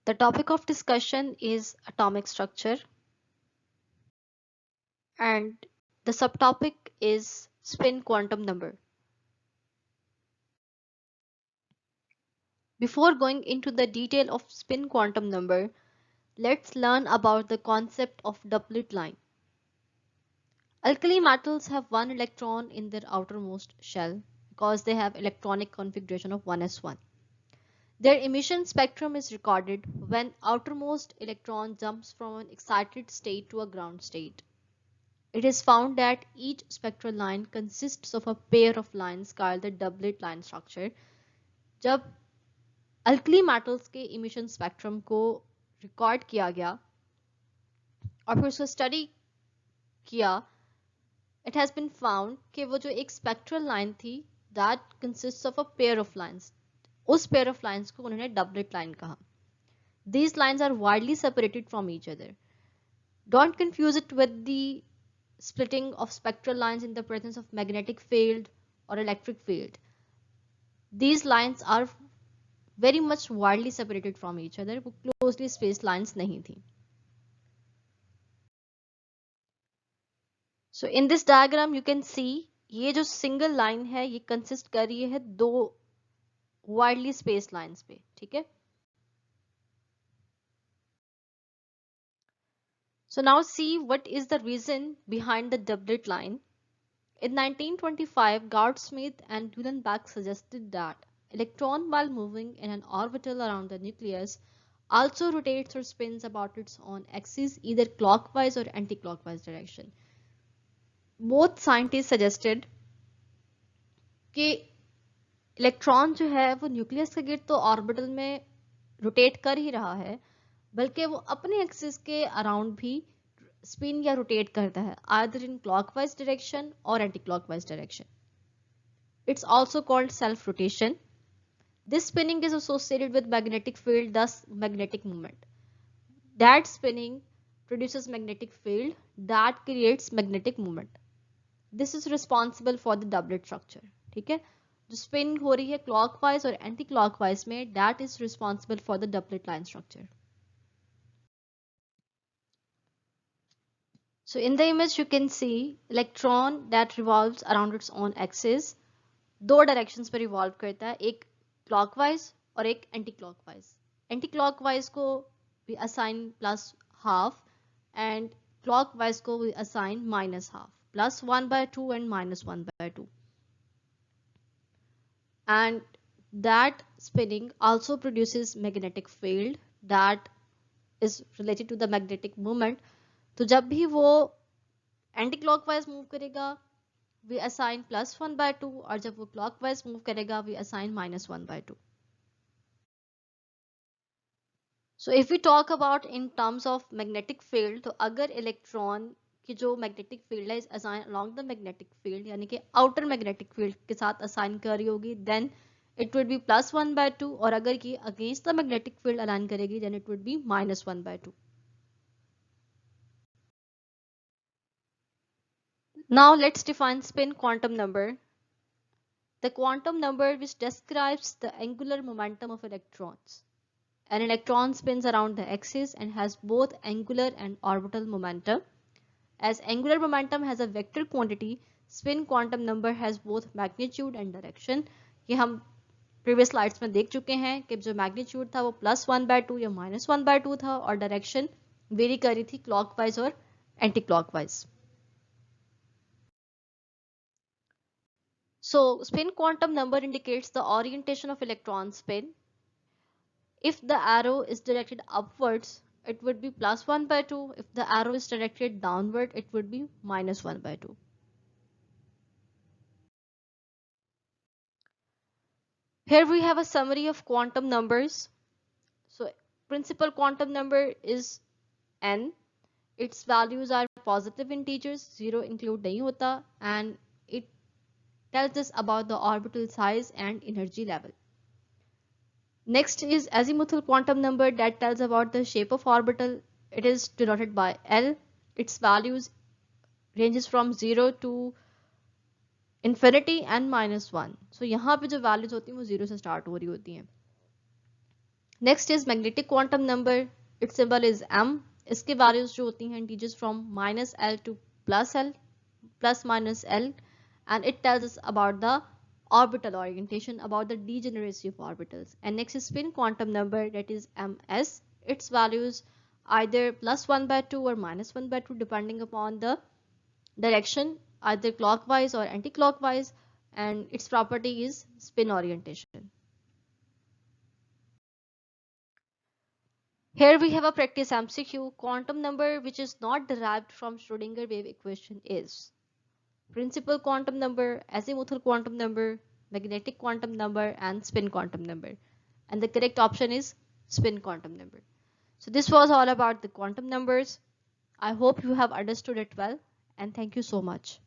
The topic of discussion is atomic structure, and the subtopic is spin quantum number. Before going into the detail of spin quantum number, let's learn about the concept of doublet line. Alkali metals have one electron in their outermost shell because they have electronic configuration of 1s1. Their emission spectrum is recorded when outermost electron jumps from an excited state to a ground state. It is found that each spectral line consists of a pair of lines called the doublet line structure. जब alkali metals के emission spectrum को record किया गया और फिर उसको study किया, it has been found कि वो जो एक स्पेक्ट्रल लाइन थी that consists of a pair of lines, उस pair of lines को उन्होंने doublet line कहा. These lines are widely separated from each other. Don't confuse it with the splitting of spectral lines in the presence of magnetic field or electric field. These lines are very much widely separated from each other. वो closely spaced lines नहीं थी. So in this diagram you can see ये जो single line है ये consist कर रही है दो widely spaced lines पे, ठीक है? So now see what is the reason behind the doublet line. In 1925, Goudsmit and Uhlenbeck suggested that electron, while moving in an orbital around the nucleus, also rotates or spins about its own axis, either clockwise or anti-clockwise direction. Both scientists suggested कि electron जो है वो nucleus के गिर्द तो orbital में rotate कर ही रहा है, बल्कि वो अपने एक्सिस के अराउंड भी स्पिन या रोटेट करता है, either in clockwise direction or anti-clockwise direction. It's also called self-rotation. This spinning is associated with magnetic field, thus magnetic moment. That spinning produces magnetic field that creates magnetic moment. This is responsible for the doublet structure. ठीक है, जो spin हो रही है clockwise और anti-clockwise में, that is responsible for the doublet line structure. So in the image you can see electron that revolves around its own axis. दो directions पर revolve करता है, एक clockwise और एक anti-clockwise. Anti-clockwise को we assign plus half and clockwise को we assign minus half, plus 1 by 2 and minus 1 by 2. And that spinning also produces magnetic field that is related to the magnetic moment. तो जब भी वो anti clockwise move करेगा we assign plus 1 by 2 और जब वो clockwise move करेगा we assign minus 1 by 2. So if we talk about in terms of magnetic field, तो अगर इलेक्ट्रॉन की जो मैग्नेटिक फील्ड है is assign along the magnetic field यानी कि आउटर मैग्नेटिक फील्ड के साथ असाइन कर रही होगी, then it would be plus 1 by 2, और अगर ये against the magnetic field align करेगी then it would be minus 1 by 2. Now let's define spin quantum number. The quantum number which describes the angular momentum of electrons. An electron spins around the axis and has both angular and orbital momentum. As angular momentum has a vector quantity, spin quantum number has both magnitude and direction. ये हम previous slides में देख चुके हैं कि जो magnitude था वो plus 1 by 2 या minus 1 by 2 था और direction vary कर रही थी clockwise और anti-clockwise. So spin quantum number indicates the orientation of electron spin. If the arrow is directed upwards, it would be plus 1 by 2. If the arrow is directed downward, it would be minus 1 by 2. Here we have a summary of quantum numbers. So principal quantum number is n. Its values are positive integers, 0 include नहीं होता, and it tells us about the orbital size and energy level. Next is azimuthal quantum number that tells about the shape of orbital. It is denoted by L. Its values ranges from 0 to infinity and minus 1. So यहाँ पे जो values होती हैं वो 0 से start हो रही होती हैं. Next is magnetic quantum number, it's symbol is m। इसके वैल्यूज जो होती हैं integers from -l to +l, plus minus l, and it tells us about the orbital orientation, about the degeneracy of orbitals. And next is spin quantum number, that is ms. Its values either +1/2 or -1/2 depending upon the direction, either clockwise or anti-clockwise, and its property is spin orientation. Here we have a practice MCQ. Quantum number which is not derived from Schrodinger wave equation is principal quantum number, azimuthal quantum number, magnetic quantum number, and spin quantum number. And the correct option is spin quantum number. So this was all about the quantum numbers. I hope you have understood it well, and thank you so much.